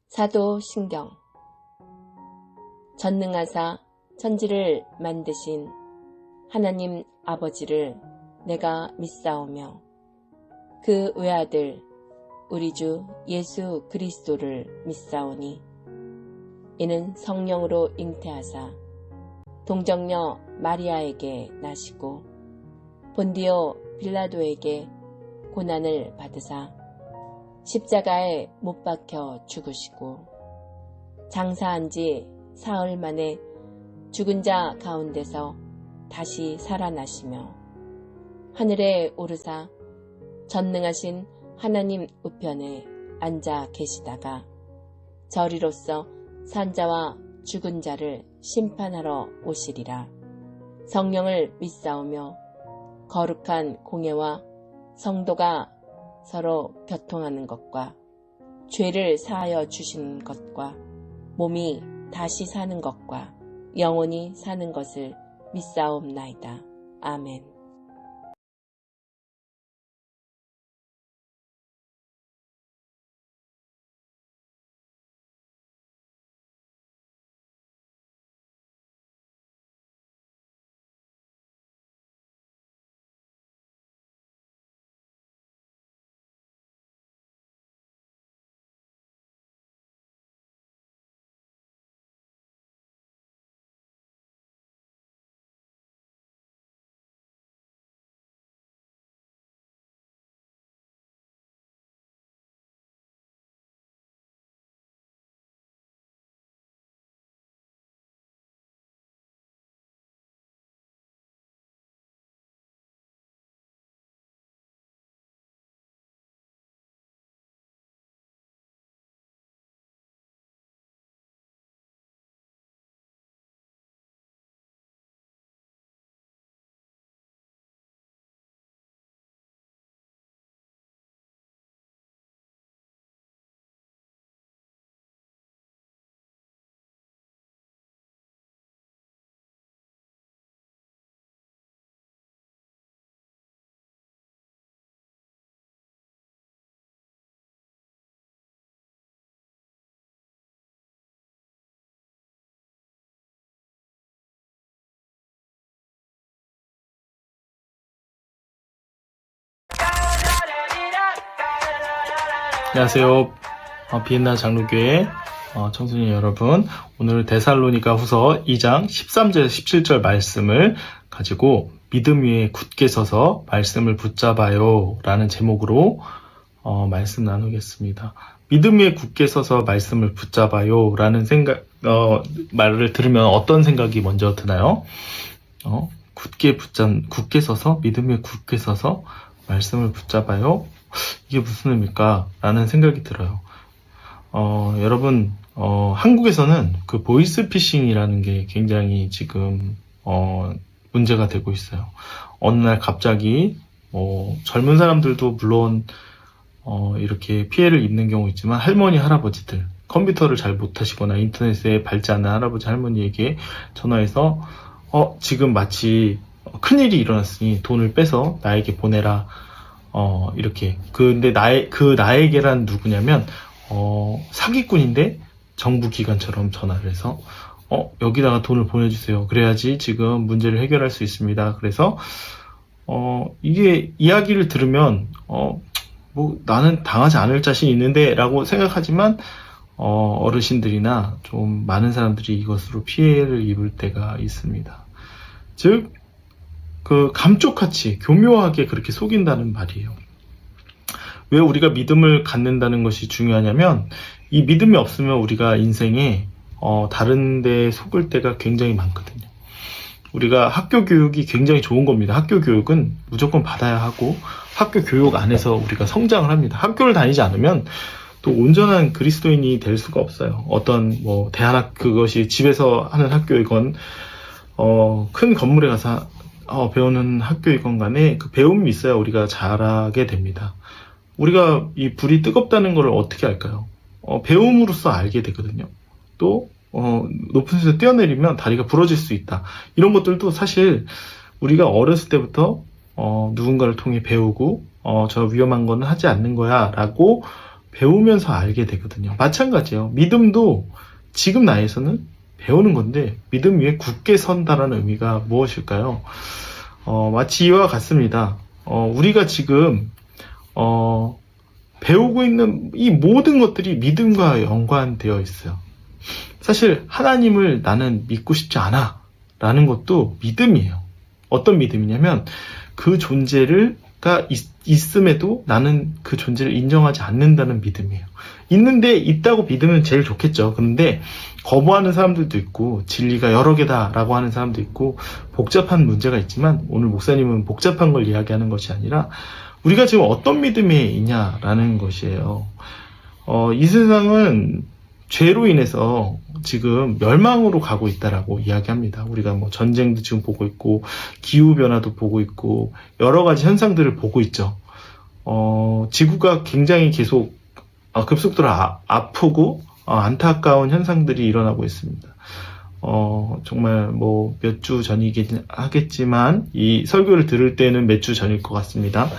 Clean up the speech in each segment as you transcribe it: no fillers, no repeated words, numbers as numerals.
사도신경. 전능하사 천지를 만드신 하나님 아버지를 내가 믿사오며 그 외아들 우리 주 예수 그리스도를 믿사오니 이는 성령으로 잉태하사 동정녀 마리아에게 나시고 본디오 빌라도에게 고난을 받으사 십자가에 못 박혀 죽으시고 장사한 지 사흘 만에 죽은 자 가운데서 다시 살아나시며 하늘에 오르사 전능하신 하나님 우편에 앉아 계시다가 저리로서 산자와 죽은 자를 심판하러 오시리라. 성령을 믿사오며 거룩한 공예와 성도가 서로 교통하는 것과 죄를 사하여 주시는 것과 몸이 다시 사는 것과 영원히 사는 것을 믿사옵나이다. 아멘. 안녕하세요. 비엔나 장로교회 청소년 여러분, 오늘 데살로니가 후서 2장 13절 17절 말씀을 가지고 믿음 위에 굳게 서서 말씀을 붙잡아요 라는 제목으로 말씀 나누겠습니다. 믿음 위에 굳게 서서 말씀을 붙잡아요 라는 말을 들으면 어떤 생각이 먼저 드나요? 굳게 서서, 믿음 위에 굳게 서서 말씀을 붙잡아요? 이게 무슨 의미일까? 라는 생각이 들어요. 여러분, 한국에서는 그 보이스피싱이라는 게 굉장히 지금, 문제가 되고 있어요. 어느 날 갑자기, 젊은 사람들도 물론, 이렇게 피해를 입는 경우 있지만, 할머니, 할아버지들, 컴퓨터를 잘 못하시거나 인터넷에 밝지 않은 할아버지, 할머니에게 전화해서, 지금 마치 큰일이 일어났으니 돈을 빼서 나에게 보내라. 이렇게. 근데 나에게란 누구냐면, 사기꾼인데 정부 기관처럼 전화를 해서, 여기다가 돈을 보내주세요. 그래야지 지금 문제를 해결할 수 있습니다. 그래서, 이게 이야기를 들으면, 나는 당하지 않을 자신이 있는데, 라고 생각하지만, 어르신들이나 좀 많은 사람들이 이것으로 피해를 입을 때가 있습니다. 즉, 감쪽같이 교묘하게 그렇게 속인다는 말이에요. 왜 우리가 믿음을 갖는다는 것이 중요하냐면, 이 믿음이 없으면 우리가 인생에 다른 데 속을 때가 굉장히 많거든요. 우리가 학교 교육이 굉장히 좋은 겁니다. 학교 교육은 무조건 받아야 하고, 학교 교육 안에서 우리가 성장을 합니다. 학교를 다니지 않으면 또 온전한 그리스도인이 될 수가 없어요. 어떤 그것이 집에서 하는 학교이건 큰 건물에 가서 배우는 학교이건 간에 그 배움이 있어야 우리가 잘하게 됩니다. 우리가 이 불이 뜨겁다는 걸 어떻게 알까요? 배움으로써 알게 되거든요. 또 높은 데서 뛰어내리면 다리가 부러질 수 있다. 이런 것들도 사실 우리가 어렸을 때부터 누군가를 통해 배우고 저 위험한 거는 하지 않는 거야 라고 배우면서 알게 되거든요. 마찬가지예요. 믿음도 지금 나이에서는 배우는 건데 믿음 위에 굳게 선다라는 의미가 무엇일까요? 마치 이와 같습니다. 우리가 지금 배우고 있는 이 모든 것들이 믿음과 연관되어 있어요. 사실 하나님을 나는 믿고 싶지 않아 라는 것도 믿음이에요. 어떤 믿음이냐면 그 존재가 있음에도 나는 그 존재를 인정하지 않는다는 믿음이에요. 있는데 있다고 믿으면 제일 좋겠죠. 그런데 거부하는 사람들도 있고 진리가 여러 개다라고 하는 사람도 있고 복잡한 문제가 있지만 오늘 목사님은 복잡한 걸 이야기하는 것이 아니라 우리가 지금 어떤 믿음에 있냐라는 것이에요. 이 세상은 죄로 인해서 지금 멸망으로 가고 있다라고 이야기합니다. 우리가 뭐 전쟁도 지금 보고 있고 기후변화도 보고 있고 여러 가지 현상들을 보고 있죠. 지구가 굉장히 계속 급속도로 아프고 안타까운 현상들이 일어나고 있습니다. 정말 뭐 몇 주 전이긴 하겠지만 이 설교를 들을 때는 몇 주 전일 것 같습니다.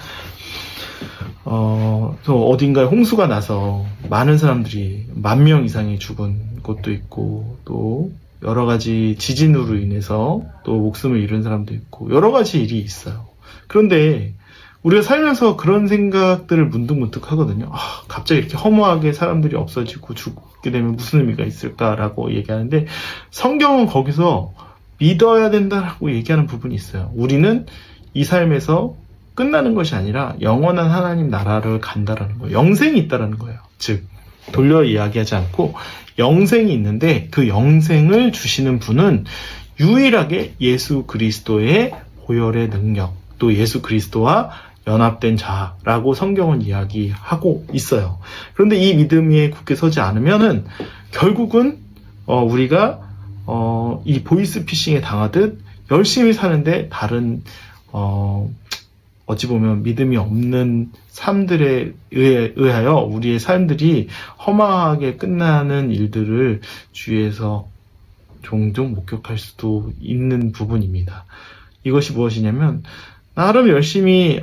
또 어딘가에 홍수가 나서 많은 사람들이 10,000명 이상이 죽은 곳도 있고 또 여러 가지 지진으로 인해서 또 목숨을 잃은 사람도 있고 여러 가지 일이 있어요. 그런데 우리가 살면서 그런 생각들을 문득문득 하거든요. 갑자기 이렇게 허무하게 사람들이 없어지고 죽게 되면 무슨 의미가 있을까라고 얘기하는데 성경은 거기서 믿어야 된다라고 얘기하는 부분이 있어요. 우리는 이 삶에서 끝나는 것이 아니라 영원한 하나님 나라를 간다라는 거예요. 영생이 있다라는 거예요. 즉 돌려 이야기하지 않고 영생이 있는데 그 영생을 주시는 분은 유일하게 예수 그리스도의 보혈의 능력 또 예수 그리스도와 연합된 자라고 성경은 이야기하고 있어요. 그런데 이 믿음 위에 굳게 서지 않으면은 결국은 우리가 이 보이스피싱에 당하듯 열심히 사는데 다른 어찌 보면 믿음이 없는 삶들에 의하여 우리의 삶들이 허망하게 끝나는 일들을 주위에서 종종 목격할 수도 있는 부분입니다. 이것이 무엇이냐면 나름 열심히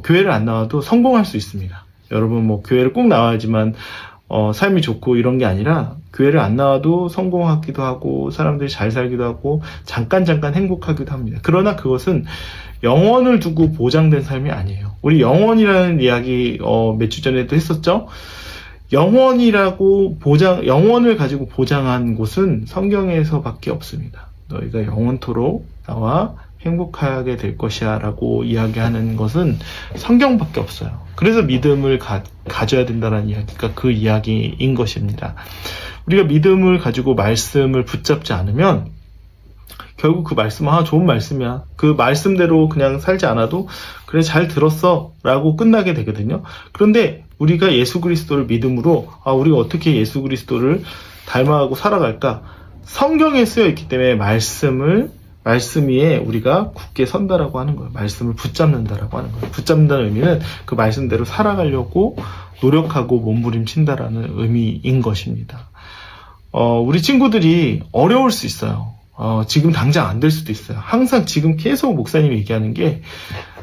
교회를 안 나와도 성공할 수 있습니다. 여러분 뭐 교회를 꼭 나와야지만 삶이 좋고 이런 게 아니라 교회를 안 나와도 성공하기도 하고 사람들이 잘 살기도 하고 잠깐 행복하기도 합니다. 그러나 그것은 영원을 두고 보장된 삶이 아니에요. 우리 영원이라는 이야기 몇 주 전에도 했었죠. 영원을 가지고 보장한 곳은 성경에서밖에 없습니다. 너희가 영원토록 나와 행복하게 될 것이야 라고 이야기하는 것은 성경밖에 없어요. 그래서 믿음을 가져야 된다는 이야기가 그 이야기인 것입니다. 우리가 믿음을 가지고 말씀을 붙잡지 않으면 결국 그 말씀은 좋은 말씀이야. 그 말씀대로 그냥 살지 않아도 그래 잘 들었어 라고 끝나게 되거든요. 그런데 우리가 예수 그리스도를 믿음으로 우리가 어떻게 예수 그리스도를 닮아가고 살아갈까? 성경에 쓰여 있기 때문에 말씀 위에 우리가 굳게 선다라고 하는 거예요. 말씀을 붙잡는다라고 하는 거예요. 붙잡는다는 의미는 그 말씀대로 살아가려고 노력하고 몸부림친다라는 의미인 것입니다. 우리 친구들이 어려울 수 있어요. 지금 당장 안 될 수도 있어요. 항상 지금 계속 목사님이 얘기하는 게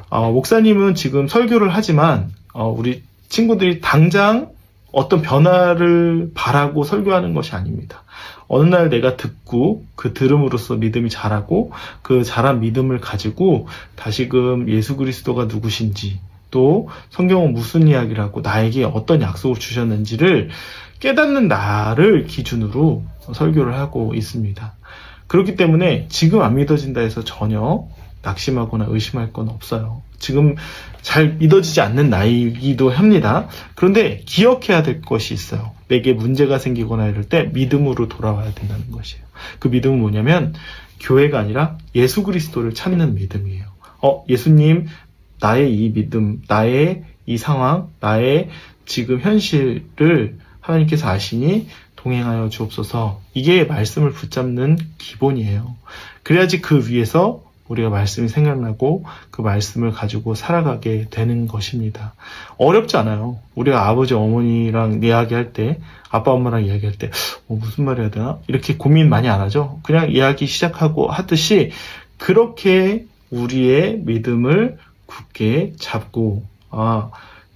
목사님은 지금 설교를 하지만 우리 친구들이 당장 어떤 변화를 바라고 설교하는 것이 아닙니다. 어느 날 내가 듣고 그 들음으로써 믿음이 자라고 그 자란 믿음을 가지고 다시금 예수 그리스도가 누구신지 또 성경은 무슨 이야기를 하고 나에게 어떤 약속을 주셨는지를 깨닫는 나를 기준으로 설교를 하고 있습니다. 그렇기 때문에 지금 안 믿어진다 해서 전혀 낙심하거나 의심할 건 없어요. 지금 잘 믿어지지 않는 나이기도 합니다. 그런데 기억해야 될 것이 있어요. 내게 문제가 생기거나 이럴 때 믿음으로 돌아와야 된다는 것이에요. 그 믿음은 뭐냐면 교회가 아니라 예수 그리스도를 찾는 믿음이에요. 예수님, 나의 이 믿음, 나의 이 상황, 나의 지금 현실을 하나님께서 아시니 동행하여 주옵소서. 이게 말씀을 붙잡는 기본이에요. 그래야지 그 위에서 우리가 말씀이 생각나고 그 말씀을 가지고 살아가게 되는 것입니다. 어렵지 않아요. 우리가 아버지 어머니랑 이야기할 때 아빠 엄마랑 이야기할 때 무슨 말 해야 되나? 이렇게 고민 많이 안 하죠. 그냥 이야기 시작하고 하듯이 그렇게 우리의 믿음을 굳게 잡고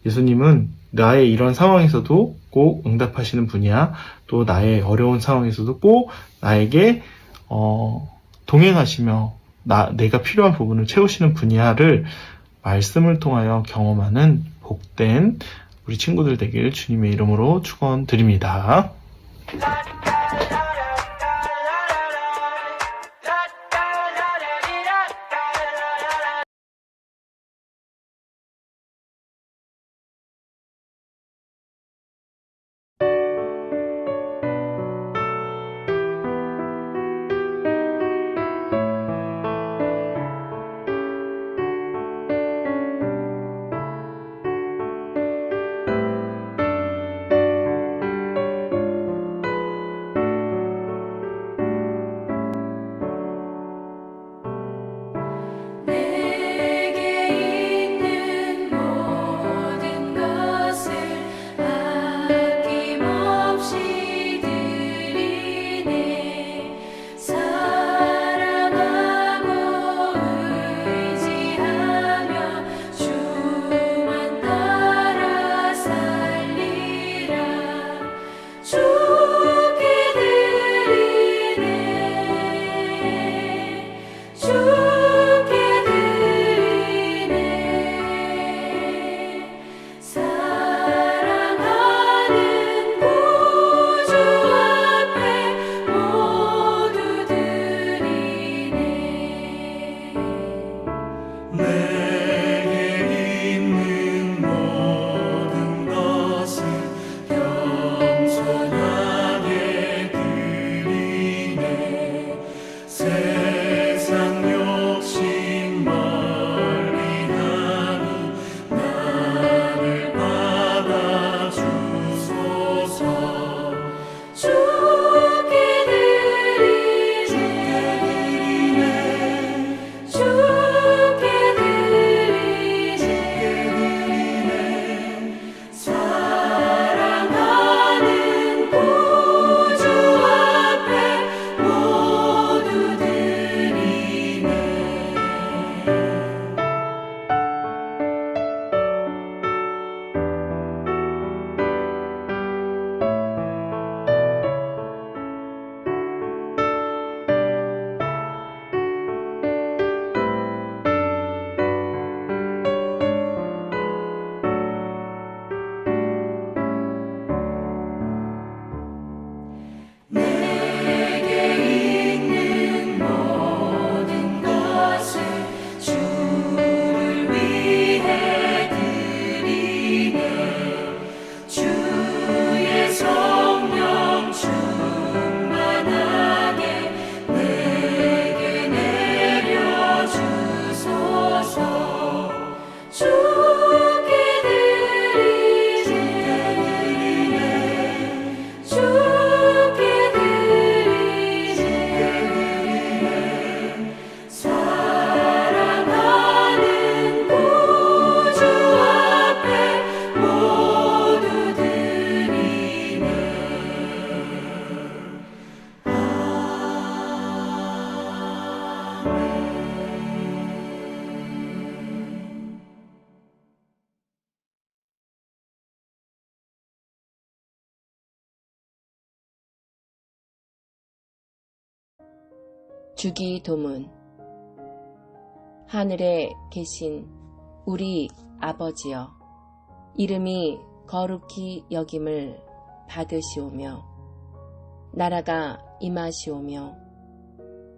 예수님은 나의 이런 상황에서도 꼭 응답하시는 분이야. 또 나의 어려운 상황에서도 꼭 나에게 동행하시며 내가 필요한 부분을 채우시는 분야를 말씀을 통하여 경험하는 복된 우리 친구들 되길 주님의 이름으로 축원드립니다. 주기도문. 하늘에 계신 우리 아버지여, 이름이 거룩히 여김을 받으시오며 나라가 임하시오며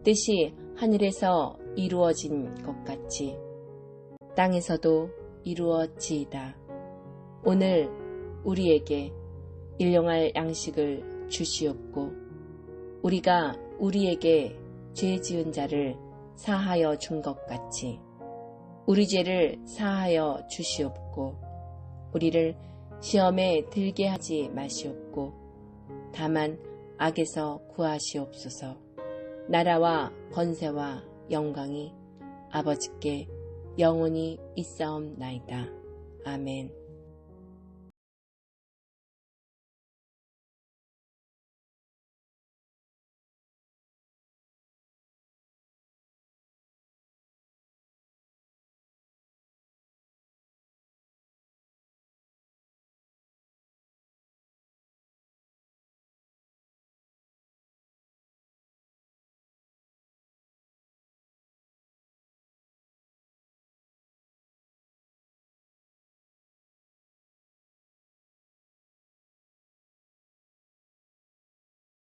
뜻이 하늘에서 이루어진 것 같이 땅에서도 이루어지이다. 오늘 우리에게 일용할 양식을 주시옵고 우리가 우리에게 죄 지은 자를 사하여 준 것 같이 우리 죄를 사하여 주시옵고 우리를 시험에 들게 하지 마시옵고 다만 악에서 구하시옵소서. 나라와 권세와 영광이 아버지께 영원히 있사옵나이다. 아멘.